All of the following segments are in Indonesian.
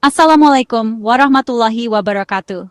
Assalamualaikum warahmatullahi wabarakatuh.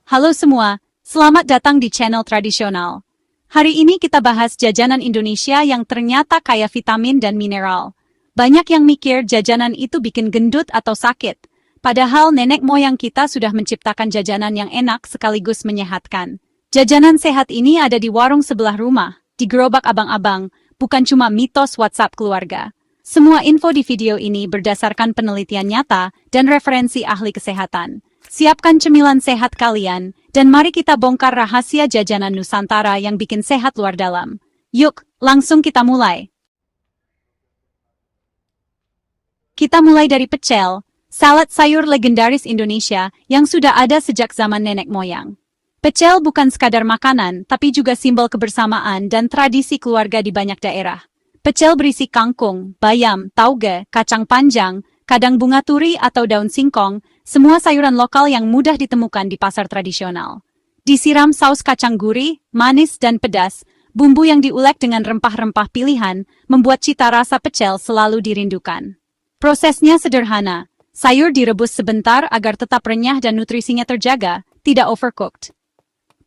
Halo semua, selamat datang di channel tradisional. Hari ini kita bahas jajanan Indonesia yang ternyata kaya vitamin dan mineral. Banyak yang mikir jajanan itu bikin gendut atau sakit. Padahal nenek moyang kita sudah menciptakan jajanan yang enak sekaligus menyehatkan. Jajanan sehat ini ada di warung sebelah rumah, di gerobak abang-abang, bukan cuma mitos WhatsApp keluarga. Semua info di video ini berdasarkan penelitian nyata dan referensi ahli kesehatan. Siapkan cemilan sehat kalian, dan mari kita bongkar rahasia jajanan Nusantara yang bikin sehat luar dalam. Yuk, langsung kita mulai. Kita mulai dari pecel, salad sayur legendaris Indonesia yang sudah ada sejak zaman nenek moyang. Pecel bukan sekadar makanan, tapi juga simbol kebersamaan dan tradisi keluarga di banyak daerah. Pecel berisi kangkung, bayam, tauge, kacang panjang, kadang bunga turi atau daun singkong, semua sayuran lokal yang mudah ditemukan di pasar tradisional. Disiram saus kacang gurih, manis dan pedas, bumbu yang diulek dengan rempah-rempah pilihan membuat cita rasa pecel selalu dirindukan. Prosesnya sederhana, sayur direbus sebentar agar tetap renyah dan nutrisinya terjaga, tidak overcooked.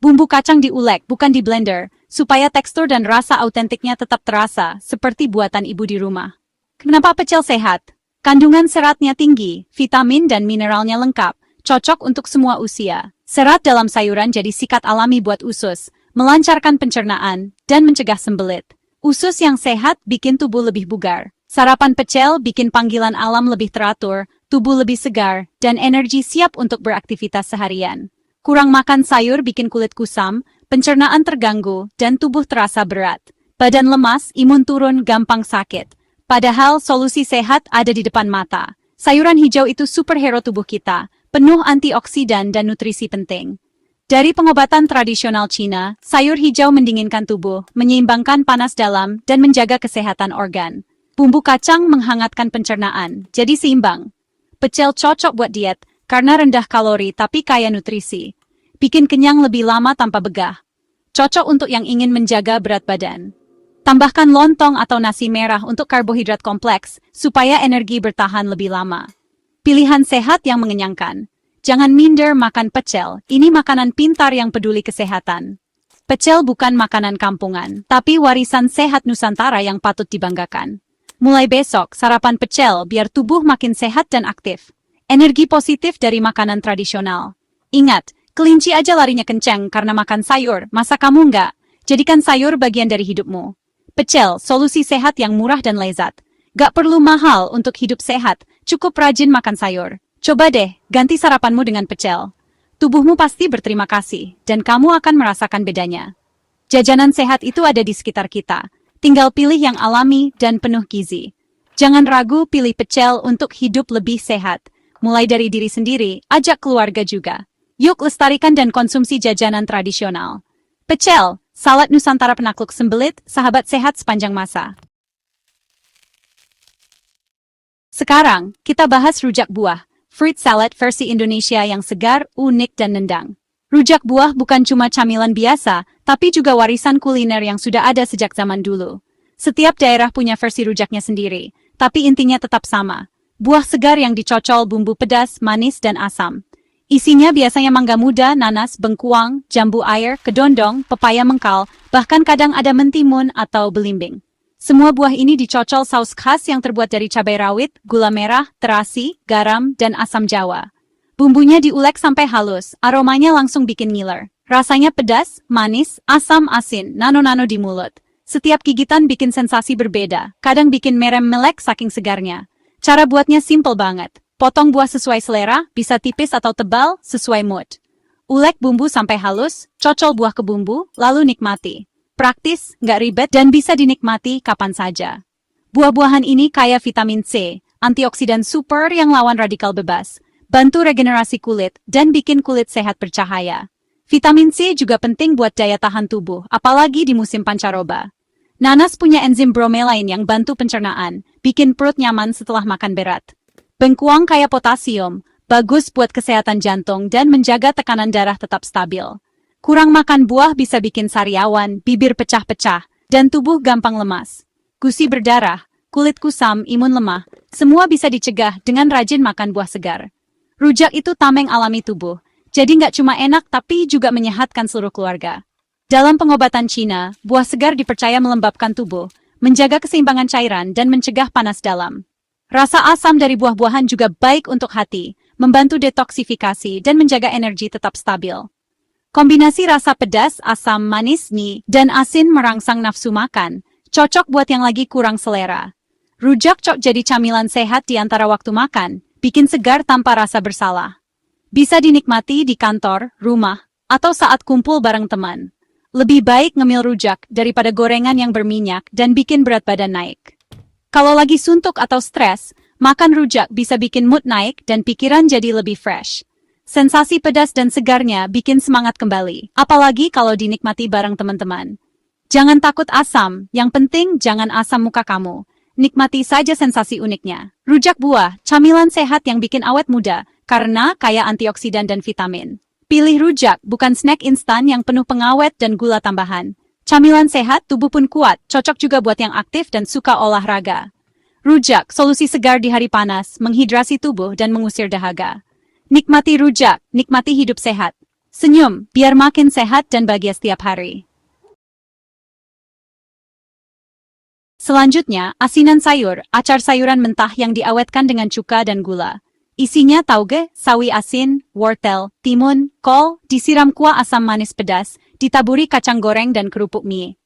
Bumbu kacang diulek, bukan di blender, supaya tekstur dan rasa autentiknya tetap terasa, seperti buatan ibu di rumah. Kenapa pecel sehat? Kandungan seratnya tinggi, vitamin dan mineralnya lengkap, cocok untuk semua usia. Serat dalam sayuran jadi sikat alami buat usus, melancarkan pencernaan, dan mencegah sembelit. Usus yang sehat bikin tubuh lebih bugar. Sarapan pecel bikin panggilan alam lebih teratur, tubuh lebih segar, dan energi siap untuk beraktivitas seharian. Kurang makan sayur bikin kulit kusam, pencernaan terganggu, dan tubuh terasa berat. Badan lemas, imun turun, gampang sakit. Padahal solusi sehat ada di depan mata. Sayuran hijau itu superhero tubuh kita, penuh antioksidan dan nutrisi penting. Dari pengobatan tradisional Cina, sayur hijau mendinginkan tubuh, menyeimbangkan panas dalam, dan menjaga kesehatan organ. Bumbu kacang menghangatkan pencernaan, jadi seimbang. Pecel cocok buat diet, karena rendah kalori tapi kaya nutrisi. Bikin kenyang lebih lama tanpa begah. Cocok untuk yang ingin menjaga berat badan. Tambahkan lontong atau nasi merah untuk karbohidrat kompleks, supaya energi bertahan lebih lama. Pilihan sehat yang mengenyangkan. Jangan minder makan pecel, ini makanan pintar yang peduli kesehatan. Pecel bukan makanan kampungan, tapi warisan sehat Nusantara yang patut dibanggakan. Mulai besok, sarapan pecel biar tubuh makin sehat dan aktif. Energi positif dari makanan tradisional. Ingat, kelinci aja larinya kencang karena makan sayur, masa kamu enggak? Jadikan sayur bagian dari hidupmu. Pecel, solusi sehat yang murah dan lezat. Gak perlu mahal untuk hidup sehat, cukup rajin makan sayur. Coba deh, ganti sarapanmu dengan pecel. Tubuhmu pasti berterima kasih, dan kamu akan merasakan bedanya. Jajanan sehat itu ada di sekitar kita. Tinggal pilih yang alami dan penuh gizi. Jangan ragu pilih pecel untuk hidup lebih sehat. Mulai dari diri sendiri, ajak keluarga juga. Yuk lestarikan dan konsumsi jajanan tradisional. Pecel, salad Nusantara penakluk sembelit, sahabat sehat sepanjang masa. Sekarang, kita bahas rujak buah, fruit salad versi Indonesia yang segar, unik dan nendang. Rujak buah bukan cuma camilan biasa, tapi juga warisan kuliner yang sudah ada sejak zaman dulu. Setiap daerah punya versi rujaknya sendiri, tapi intinya tetap sama. Buah segar yang dicocol bumbu pedas, manis, dan asam. Isinya biasanya mangga muda, nanas, bengkuang, jambu air, kedondong, pepaya mengkal, bahkan kadang ada mentimun atau belimbing. Semua buah ini dicocol saus khas yang terbuat dari cabai rawit, gula merah, terasi, garam, dan asam jawa. Bumbunya diulek sampai halus, aromanya langsung bikin ngiler. Rasanya pedas, manis, asam, asin, nano-nano di mulut. Setiap gigitan bikin sensasi berbeda, kadang bikin merem melek saking segarnya. Cara buatnya simple banget. Potong buah sesuai selera, bisa tipis atau tebal, sesuai mood. Ulek bumbu sampai halus, cocol buah ke bumbu, lalu nikmati. Praktis, nggak ribet, dan bisa dinikmati kapan saja. Buah-buahan ini kaya vitamin C, antioksidan super yang lawan radikal bebas, bantu regenerasi kulit, dan bikin kulit sehat bercahaya. Vitamin C juga penting buat daya tahan tubuh, apalagi di musim pancaroba. Nanas punya enzim bromelain yang bantu pencernaan, bikin perut nyaman setelah makan berat. Bengkuang kaya potasium, bagus buat kesehatan jantung dan menjaga tekanan darah tetap stabil. Kurang makan buah bisa bikin sariawan, bibir pecah-pecah, dan tubuh gampang lemas. Gusi berdarah, kulit kusam, imun lemah, semua bisa dicegah dengan rajin makan buah segar. Rujak itu tameng alami tubuh, jadi nggak cuma enak tapi juga menyehatkan seluruh keluarga. Dalam pengobatan Cina, buah segar dipercaya melembabkan tubuh, menjaga keseimbangan cairan dan mencegah panas dalam. Rasa asam dari buah-buahan juga baik untuk hati, membantu detoksifikasi dan menjaga energi tetap stabil. Kombinasi rasa pedas, asam, manis, dan asin merangsang nafsu makan, cocok buat yang lagi kurang selera. Rujak cocok jadi camilan sehat di antara waktu makan, bikin segar tanpa rasa bersalah. Bisa dinikmati di kantor, rumah, atau saat kumpul bareng teman. Lebih baik ngemil rujak daripada gorengan yang berminyak dan bikin berat badan naik. Kalau lagi suntuk atau stres, makan rujak bisa bikin mood naik dan pikiran jadi lebih fresh. Sensasi pedas dan segarnya bikin semangat kembali, apalagi kalau dinikmati bareng teman-teman. Jangan takut asam, yang penting jangan asam muka kamu. Nikmati saja sensasi uniknya. Rujak buah, camilan sehat yang bikin awet muda, karena kaya antioksidan dan vitamin. Pilih rujak, bukan snack instan yang penuh pengawet dan gula tambahan. Camilan sehat, tubuh pun kuat, cocok juga buat yang aktif dan suka olahraga. Rujak, solusi segar di hari panas, menghidrasi tubuh dan mengusir dahaga. Nikmati rujak, nikmati hidup sehat. Senyum, biar makin sehat dan bahagia setiap hari. Selanjutnya, asinan sayur, acar sayuran mentah yang diawetkan dengan cuka dan gula. Isinya tauge, sawi asin, wortel, timun, kol, disiram kuah asam manis pedas, ditaburi kacang goreng dan kerupuk mie.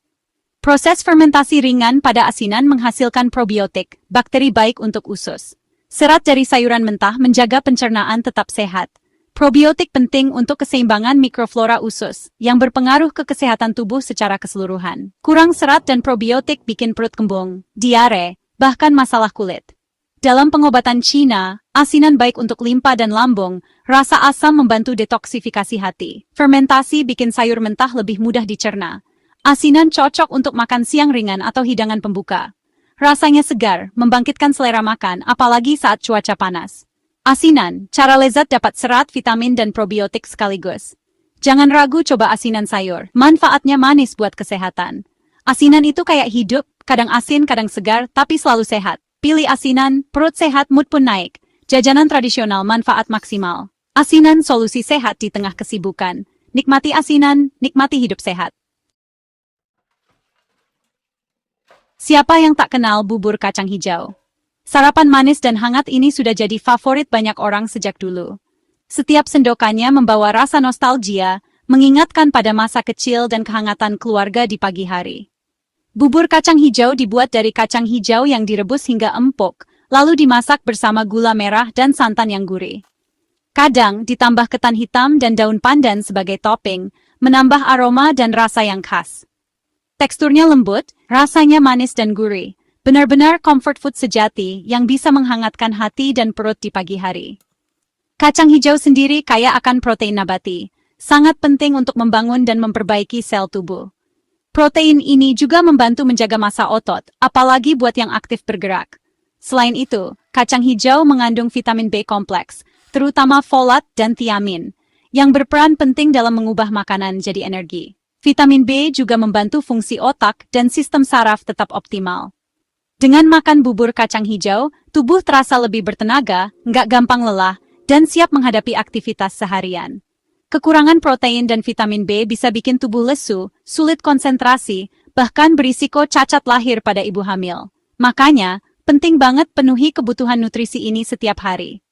Proses fermentasi ringan pada asinan menghasilkan probiotik, bakteri baik untuk usus. Serat dari sayuran mentah menjaga pencernaan tetap sehat. Probiotik penting untuk keseimbangan mikroflora usus, yang berpengaruh ke kesehatan tubuh secara keseluruhan. Kurang serat dan probiotik bikin perut kembung, diare, bahkan masalah kulit. Dalam pengobatan Cina, asinan baik untuk limpa dan lambung, rasa asam membantu detoksifikasi hati. Fermentasi bikin sayur mentah lebih mudah dicerna. Asinan cocok untuk makan siang ringan atau hidangan pembuka. Rasanya segar, membangkitkan selera makan, apalagi saat cuaca panas. Asinan, cara lezat dapat serat, vitamin, dan probiotik sekaligus. Jangan ragu coba asinan sayur, manfaatnya manis buat kesehatan. Asinan itu kayak hidup, kadang asin, kadang segar, tapi selalu sehat. Pilih asinan, perut sehat, mood pun naik. Jajanan tradisional, manfaat maksimal. Asinan, solusi sehat di tengah kesibukan. Nikmati asinan, nikmati hidup sehat. Siapa yang tak kenal bubur kacang hijau? Sarapan manis dan hangat ini sudah jadi favorit banyak orang sejak dulu. Setiap sendokannya membawa rasa nostalgia, mengingatkan pada masa kecil dan kehangatan keluarga di pagi hari. Bubur kacang hijau dibuat dari kacang hijau yang direbus hingga empuk, lalu dimasak bersama gula merah dan santan yang gurih. Kadang ditambah ketan hitam dan daun pandan sebagai topping, menambah aroma dan rasa yang khas. Teksturnya lembut, rasanya manis dan gurih. Benar-benar comfort food sejati yang bisa menghangatkan hati dan perut di pagi hari. Kacang hijau sendiri kaya akan protein nabati, sangat penting untuk membangun dan memperbaiki sel tubuh. Protein ini juga membantu menjaga massa otot, apalagi buat yang aktif bergerak. Selain itu, kacang hijau mengandung vitamin B kompleks, terutama folat dan thiamin, yang berperan penting dalam mengubah makanan jadi energi. Vitamin B juga membantu fungsi otak dan sistem saraf tetap optimal. Dengan makan bubur kacang hijau, tubuh terasa lebih bertenaga, nggak gampang lelah, dan siap menghadapi aktivitas seharian. Kekurangan protein dan vitamin B bisa bikin tubuh lesu, sulit konsentrasi, bahkan berisiko cacat lahir pada ibu hamil. Makanya, penting banget penuhi kebutuhan nutrisi ini setiap hari.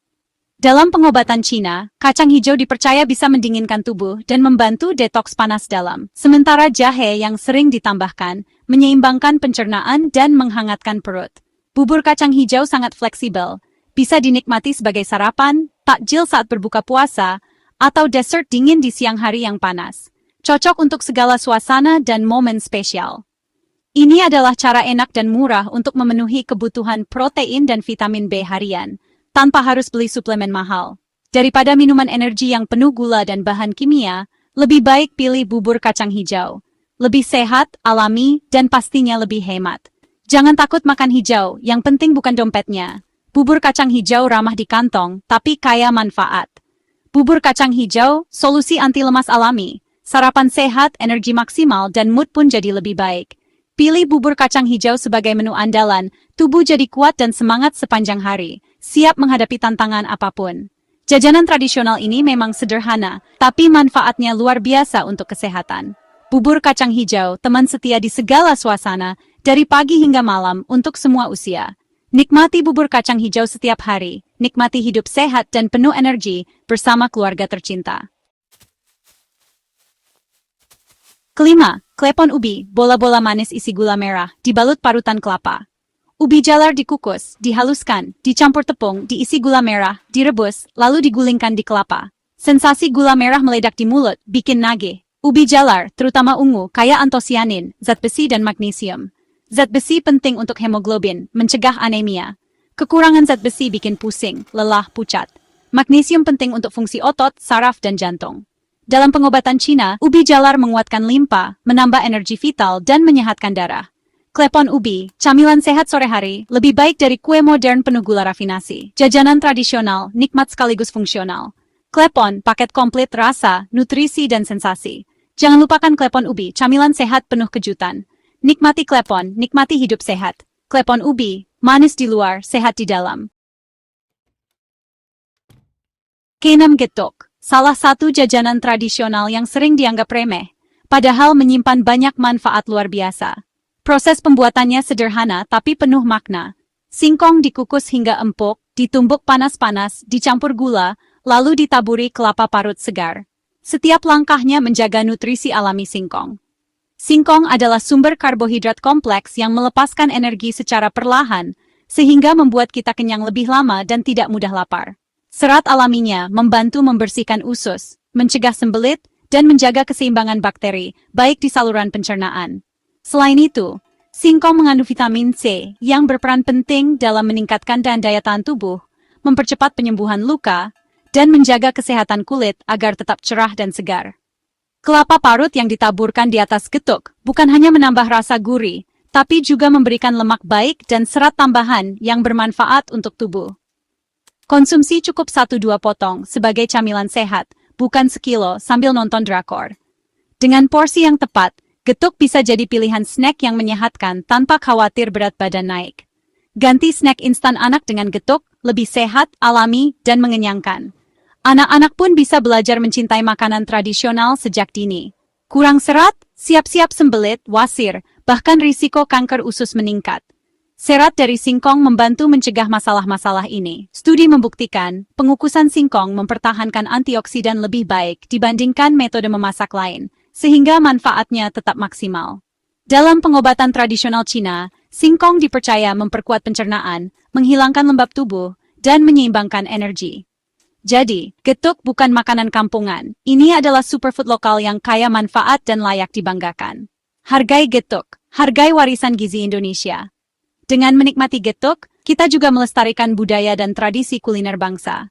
Dalam pengobatan Cina, kacang hijau dipercaya bisa mendinginkan tubuh dan membantu detoks panas dalam. Sementara jahe yang sering ditambahkan, menyeimbangkan pencernaan dan menghangatkan perut. Bubur kacang hijau sangat fleksibel, bisa dinikmati sebagai sarapan, takjil saat berbuka puasa, atau dessert dingin di siang hari yang panas. Cocok untuk segala suasana dan momen spesial. Ini adalah cara enak dan murah untuk memenuhi kebutuhan protein dan vitamin B harian, tanpa harus beli suplemen mahal. Daripada minuman energi yang penuh gula dan bahan kimia, lebih baik pilih bubur kacang hijau. Lebih sehat, alami, dan pastinya lebih hemat. Jangan takut makan hijau, yang penting bukan dompetnya. Bubur kacang hijau ramah di kantong, tapi kaya manfaat. Bubur kacang hijau, solusi anti lemas alami. Sarapan sehat, energi maksimal, dan mood pun jadi lebih baik. Pilih bubur kacang hijau sebagai menu andalan, tubuh jadi kuat dan semangat sepanjang hari, siap menghadapi tantangan apapun. Jajanan tradisional ini memang sederhana, tapi manfaatnya luar biasa untuk kesehatan. Bubur kacang hijau, teman setia di segala suasana, dari pagi hingga malam untuk semua usia. Nikmati bubur kacang hijau setiap hari, nikmati hidup sehat dan penuh energi bersama keluarga tercinta. Kelima, klepon ubi, bola-bola manis isi gula merah, dibalut parutan kelapa. Ubi jalar dikukus, dihaluskan, dicampur tepung, diisi gula merah, direbus, lalu digulingkan di kelapa. Sensasi gula merah meledak di mulut, bikin nagih. Ubi jalar, terutama ungu, kaya antosianin, zat besi dan magnesium. Zat besi penting untuk hemoglobin, mencegah anemia. Kekurangan zat besi bikin pusing, lelah, pucat. Magnesium penting untuk fungsi otot, saraf, dan jantung. Dalam pengobatan Cina, ubi jalar menguatkan limpa, menambah energi vital, dan menyehatkan darah. Klepon ubi, camilan sehat sore hari, lebih baik dari kue modern penuh gula rafinasi. Jajanan tradisional, nikmat sekaligus fungsional. Klepon, paket komplit rasa, nutrisi, dan sensasi. Jangan lupakan klepon ubi, camilan sehat penuh kejutan. Nikmati klepon, nikmati hidup sehat. Klepon ubi, manis di luar, sehat di dalam. Keenam, getuk, salah satu jajanan tradisional yang sering dianggap remeh, padahal menyimpan banyak manfaat luar biasa. Proses pembuatannya sederhana tapi penuh makna. Singkong dikukus hingga empuk, ditumbuk panas-panas, dicampur gula, lalu ditaburi kelapa parut segar. Setiap langkahnya menjaga nutrisi alami singkong. Singkong adalah sumber karbohidrat kompleks yang melepaskan energi secara perlahan, sehingga membuat kita kenyang lebih lama dan tidak mudah lapar. Serat alaminya membantu membersihkan usus, mencegah sembelit, dan menjaga keseimbangan bakteri, baik di saluran pencernaan. Selain itu, singkong mengandung vitamin C yang berperan penting dalam meningkatkan daya tahan tubuh, mempercepat penyembuhan luka, dan menjaga kesehatan kulit agar tetap cerah dan segar. Kelapa parut yang ditaburkan di atas getuk bukan hanya menambah rasa gurih, tapi juga memberikan lemak baik dan serat tambahan yang bermanfaat untuk tubuh. Konsumsi cukup 1-2 potong sebagai camilan sehat, bukan sekilo sambil nonton drakor. Dengan porsi yang tepat, getuk bisa jadi pilihan snack yang menyehatkan tanpa khawatir berat badan naik. Ganti snack instan anak dengan getuk, lebih sehat, alami, dan mengenyangkan. Anak-anak pun bisa belajar mencintai makanan tradisional sejak dini. Kurang serat, siap-siap sembelit, wasir, bahkan risiko kanker usus meningkat. Serat dari singkong membantu mencegah masalah-masalah ini. Studi membuktikan, pengukusan singkong mempertahankan antioksidan lebih baik dibandingkan metode memasak lain, sehingga manfaatnya tetap maksimal. Dalam pengobatan tradisional Cina, singkong dipercaya memperkuat pencernaan, menghilangkan lembab tubuh, dan menyeimbangkan energi. Jadi, getuk bukan makanan kampungan. Ini adalah superfood lokal yang kaya manfaat dan layak dibanggakan. Hargai getuk, hargai warisan gizi Indonesia. Dengan menikmati getuk, kita juga melestarikan budaya dan tradisi kuliner bangsa.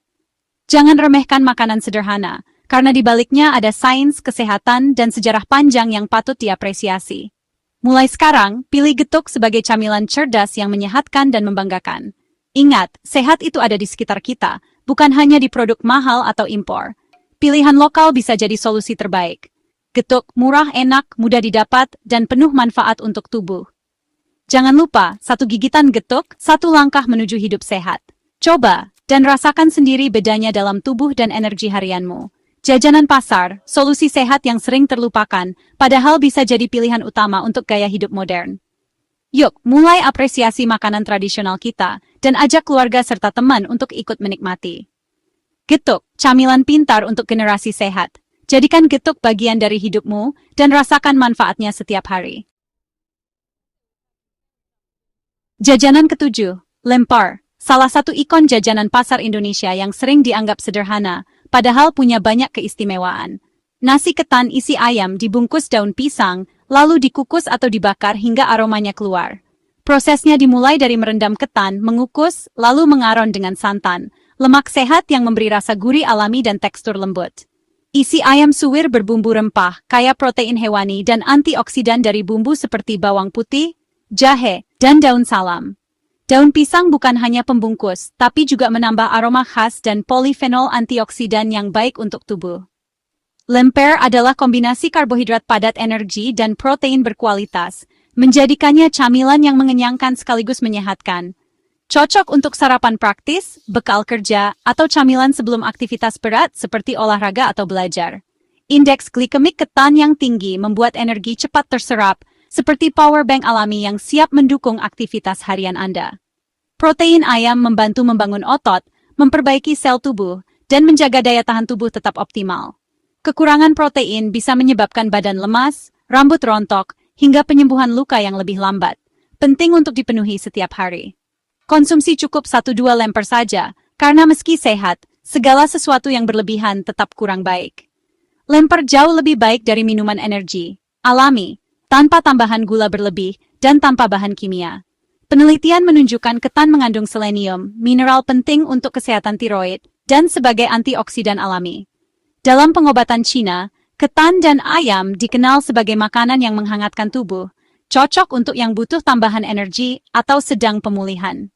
Jangan remehkan makanan sederhana, karena di baliknya ada sains, kesehatan, dan sejarah panjang yang patut diapresiasi. Mulai sekarang, pilih getuk sebagai camilan cerdas yang menyehatkan dan membanggakan. Ingat, sehat itu ada di sekitar kita, bukan hanya di produk mahal atau impor. Pilihan lokal bisa jadi solusi terbaik. Getuk murah, enak, mudah didapat, dan penuh manfaat untuk tubuh. Jangan lupa, 1 gigitan getuk, 1 langkah menuju hidup sehat. Coba, dan rasakan sendiri bedanya dalam tubuh dan energi harianmu. Jajanan pasar, solusi sehat yang sering terlupakan, padahal bisa jadi pilihan utama untuk gaya hidup modern. Yuk, mulai apresiasi makanan tradisional kita, dan ajak keluarga serta teman untuk ikut menikmati. Getuk, camilan pintar untuk generasi sehat. Jadikan getuk bagian dari hidupmu, dan rasakan manfaatnya setiap hari. Jajanan ketujuh, lempar, salah satu ikon jajanan pasar Indonesia yang sering dianggap sederhana, padahal punya banyak keistimewaan. Nasi ketan isi ayam dibungkus daun pisang, lalu dikukus atau dibakar hingga aromanya keluar. Prosesnya dimulai dari merendam ketan, mengukus, lalu mengaron dengan santan, lemak sehat yang memberi rasa gurih alami dan tekstur lembut. Isi ayam suwir berbumbu rempah, kaya protein hewani dan antioksidan dari bumbu seperti bawang putih, jahe, dan daun salam. Daun pisang bukan hanya pembungkus, tapi juga menambah aroma khas dan polifenol antioksidan yang baik untuk tubuh. Lemper adalah kombinasi karbohidrat padat energi dan protein berkualitas, menjadikannya camilan yang mengenyangkan sekaligus menyehatkan. Cocok untuk sarapan praktis, bekal kerja, atau camilan sebelum aktivitas berat seperti olahraga atau belajar. Indeks glikemik ketan yang tinggi membuat energi cepat terserap, seperti power bank alami yang siap mendukung aktivitas harian Anda. Protein ayam membantu membangun otot, memperbaiki sel tubuh, dan menjaga daya tahan tubuh tetap optimal. Kekurangan protein bisa menyebabkan badan lemas, rambut rontok, hingga penyembuhan luka yang lebih lambat. Penting untuk dipenuhi setiap hari. Konsumsi cukup 1-2 lemper saja, karena meski sehat, segala sesuatu yang berlebihan tetap kurang baik. Lemper jauh lebih baik dari minuman energi, alami, tanpa tambahan gula berlebih, dan tanpa bahan kimia. Penelitian menunjukkan ketan mengandung selenium, mineral penting untuk kesehatan tiroid, dan sebagai antioksidan alami. Dalam pengobatan Cina, ketan dan ayam dikenal sebagai makanan yang menghangatkan tubuh, cocok untuk yang butuh tambahan energi atau sedang pemulihan.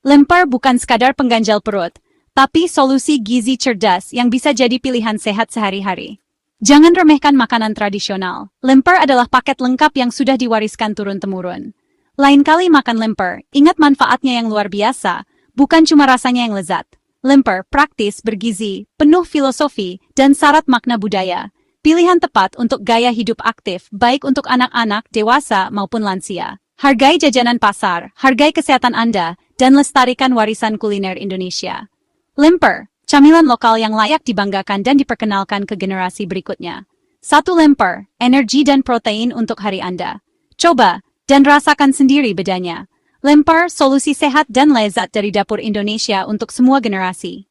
Lemper bukan sekadar pengganjal perut, tapi solusi gizi cerdas yang bisa jadi pilihan sehat sehari-hari. Jangan remehkan makanan tradisional. Lemper adalah paket lengkap yang sudah diwariskan turun-temurun. Lain kali makan lemper, ingat manfaatnya yang luar biasa, bukan cuma rasanya yang lezat. Lemper praktis, bergizi, penuh filosofi, dan syarat makna budaya. Pilihan tepat untuk gaya hidup aktif, baik untuk anak-anak, dewasa, maupun lansia. Hargai jajanan pasar, hargai kesehatan Anda, dan lestarikan warisan kuliner Indonesia. Lemper, camilan lokal yang layak dibanggakan dan diperkenalkan ke generasi berikutnya. 1 lemper, energi dan protein untuk hari Anda. Coba, dan rasakan sendiri bedanya. Lemper, solusi sehat dan lezat dari dapur Indonesia untuk semua generasi.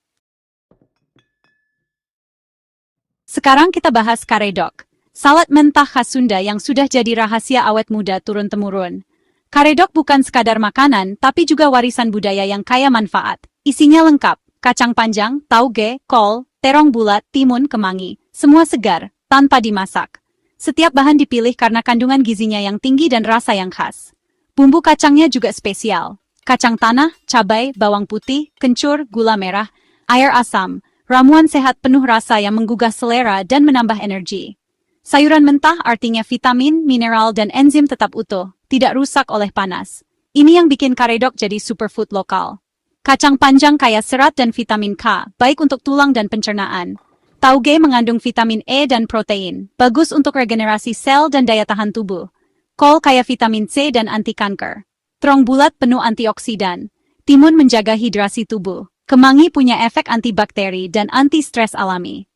Sekarang kita bahas karedok, salad mentah khas Sunda yang sudah jadi rahasia awet muda turun-temurun. Karedok bukan sekadar makanan, tapi juga warisan budaya yang kaya manfaat. Isinya lengkap, kacang panjang, tauge, kol, terong bulat, timun, kemangi. Semua segar, tanpa dimasak. Setiap bahan dipilih karena kandungan gizinya yang tinggi dan rasa yang khas. Bumbu kacangnya juga spesial. Kacang tanah, cabai, bawang putih, kencur, gula merah, air asam, ramuan sehat penuh rasa yang menggugah selera dan menambah energi. Sayuran mentah artinya vitamin, mineral, dan enzim tetap utuh, tidak rusak oleh panas. Ini yang bikin karedok jadi superfood lokal. Kacang panjang kaya serat dan vitamin K, baik untuk tulang dan pencernaan. Tauge mengandung vitamin E dan protein, bagus untuk regenerasi sel dan daya tahan tubuh. Kol kaya vitamin C dan anti kanker. Terong bulat penuh antioksidan. Timun menjaga hidrasi tubuh. Kemangi punya efek antibakteri dan anti-stres alami.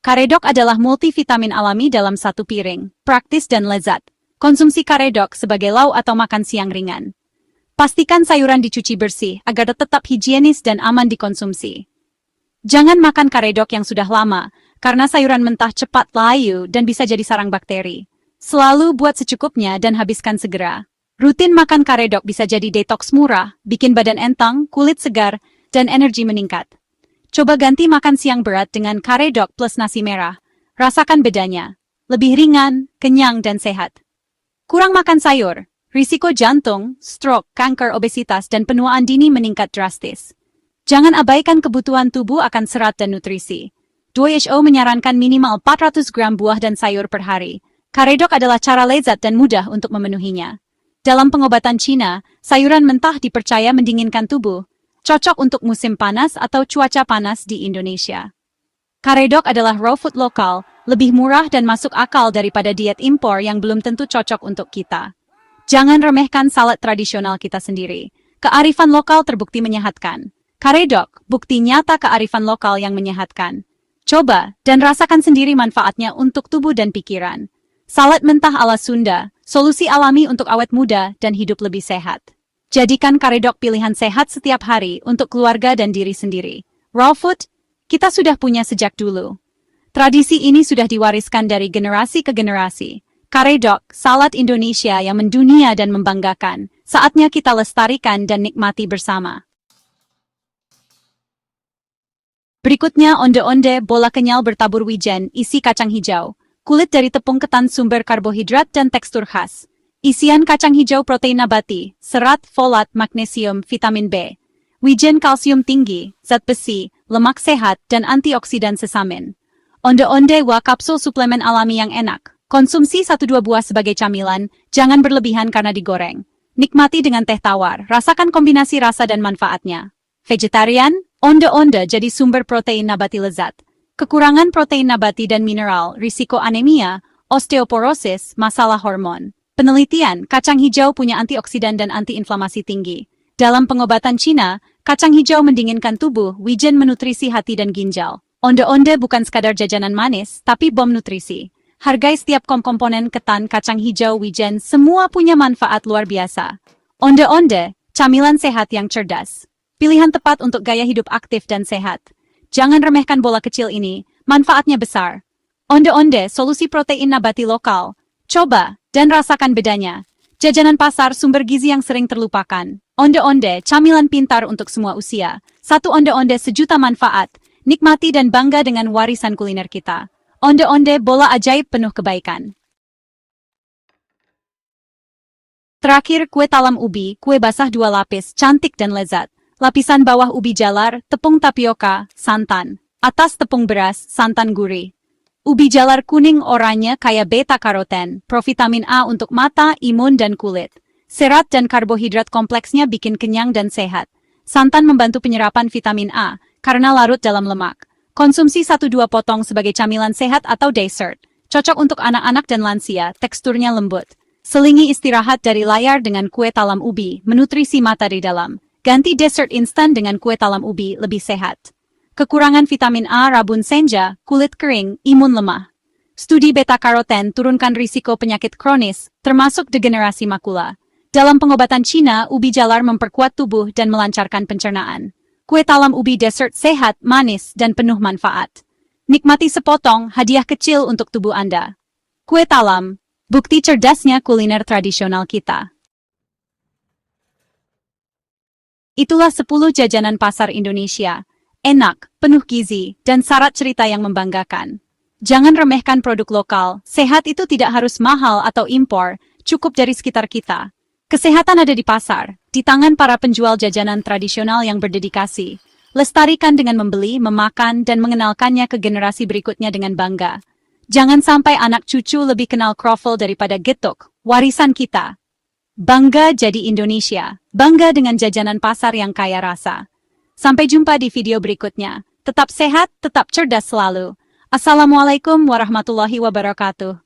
Karedok adalah multivitamin alami dalam satu piring, praktis dan lezat. Konsumsi karedok sebagai lauk atau makan siang ringan. Pastikan sayuran dicuci bersih agar tetap higienis dan aman dikonsumsi. Jangan makan karedok yang sudah lama, karena sayuran mentah cepat layu dan bisa jadi sarang bakteri. Selalu buat secukupnya dan habiskan segera. Rutin makan karedok bisa jadi detoks murah, bikin badan entang, kulit segar, dan energi meningkat. Coba ganti makan siang berat dengan karedok plus nasi merah. Rasakan bedanya. Lebih ringan, kenyang, dan sehat. Kurang makan sayur, risiko jantung, stroke, kanker, obesitas, dan penuaan dini meningkat drastis. Jangan abaikan kebutuhan tubuh akan serat dan nutrisi. WHO menyarankan minimal 400 gram buah dan sayur per hari. Karedok adalah cara lezat dan mudah untuk memenuhinya. Dalam pengobatan Cina, sayuran mentah dipercaya mendinginkan tubuh, cocok untuk musim panas atau cuaca panas di Indonesia. Karedok adalah raw food lokal, lebih murah dan masuk akal daripada diet impor yang belum tentu cocok untuk kita. Jangan remehkan salad tradisional kita sendiri. Kearifan lokal terbukti menyehatkan. Karedok, bukti nyata kearifan lokal yang menyehatkan. Coba dan rasakan sendiri manfaatnya untuk tubuh dan pikiran. Salad mentah ala Sunda, solusi alami untuk awet muda dan hidup lebih sehat. Jadikan karedok pilihan sehat setiap hari untuk keluarga dan diri sendiri. Raw food, kita sudah punya sejak dulu. Tradisi ini sudah diwariskan dari generasi ke generasi. Karedok, salad Indonesia yang mendunia dan membanggakan. Saatnya kita lestarikan dan nikmati bersama. Berikutnya onde-onde bola kenyal bertabur wijen, isi kacang hijau. Kulit dari tepung ketan sumber karbohidrat dan tekstur khas. Isian kacang hijau protein nabati, serat, folat, magnesium, vitamin B. Wijen kalsium tinggi, zat besi, lemak sehat, dan antioksidan sesamin. Onde-onde wa kapsul suplemen alami yang enak. Konsumsi 1-2 buah sebagai camilan, jangan berlebihan karena digoreng. Nikmati dengan teh tawar, rasakan kombinasi rasa dan manfaatnya. Vegetarian, onde-onde jadi sumber protein nabati lezat. Kekurangan protein nabati dan mineral, risiko anemia, osteoporosis, masalah hormon. Penelitian, kacang hijau punya antioksidan dan antiinflamasi tinggi. Dalam pengobatan Cina, kacang hijau mendinginkan tubuh, wijen menutrisi hati dan ginjal. Onde-onde bukan sekadar jajanan manis, tapi bom nutrisi. Hargai setiap komponen ketan, kacang hijau, wijen, semua punya manfaat luar biasa. Onde-onde, camilan sehat yang cerdas. Pilihan tepat untuk gaya hidup aktif dan sehat. Jangan remehkan bola kecil ini, manfaatnya besar. Onde-onde, solusi protein nabati lokal. Coba, dan rasakan bedanya. Jajanan pasar sumber gizi yang sering terlupakan. Onde-onde, camilan pintar untuk semua usia. Satu onde-onde sejuta manfaat. Nikmati dan bangga dengan warisan kuliner kita. Onde-onde, bola ajaib penuh kebaikan. Terakhir, kue talam ubi, kue basah 2 lapis, cantik dan lezat. Lapisan bawah ubi jalar, tepung tapioka, santan. Atas tepung beras, santan gurih. Ubi jalar kuning oranye kaya beta-karoten, provitamin A untuk mata, imun dan kulit. Serat dan karbohidrat kompleksnya bikin kenyang dan sehat. Santan membantu penyerapan vitamin A, karena larut dalam lemak. Konsumsi 1-2 potong sebagai camilan sehat atau dessert. Cocok untuk anak-anak dan lansia, teksturnya lembut. Selingi istirahat dari layar dengan kue talam ubi, menutrisi mata di dalam. Ganti dessert instan dengan kue talam ubi, lebih sehat. Kekurangan vitamin A, rabun senja, kulit kering, imun lemah. Studi beta-karoten turunkan risiko penyakit kronis, termasuk degenerasi makula. Dalam pengobatan Cina, ubi jalar memperkuat tubuh dan melancarkan pencernaan. Kue talam ubi dessert sehat, manis, dan penuh manfaat. Nikmati sepotong, hadiah kecil untuk tubuh Anda. Kue talam, bukti cerdasnya kuliner tradisional kita. Itulah 10 jajanan pasar Indonesia. Enak, penuh gizi, dan syarat cerita yang membanggakan. Jangan remehkan produk lokal, sehat itu tidak harus mahal atau impor, cukup dari sekitar kita. Kesehatan ada di pasar, di tangan para penjual jajanan tradisional yang berdedikasi. Lestarikan dengan membeli, memakan, dan mengenalkannya ke generasi berikutnya dengan bangga. Jangan sampai anak cucu lebih kenal kroffel daripada getuk, warisan kita. Bangga jadi Indonesia, bangga dengan jajanan pasar yang kaya rasa. Sampai jumpa di video berikutnya. Tetap sehat, tetap cerdas selalu. Assalamualaikum warahmatullahi wabarakatuh.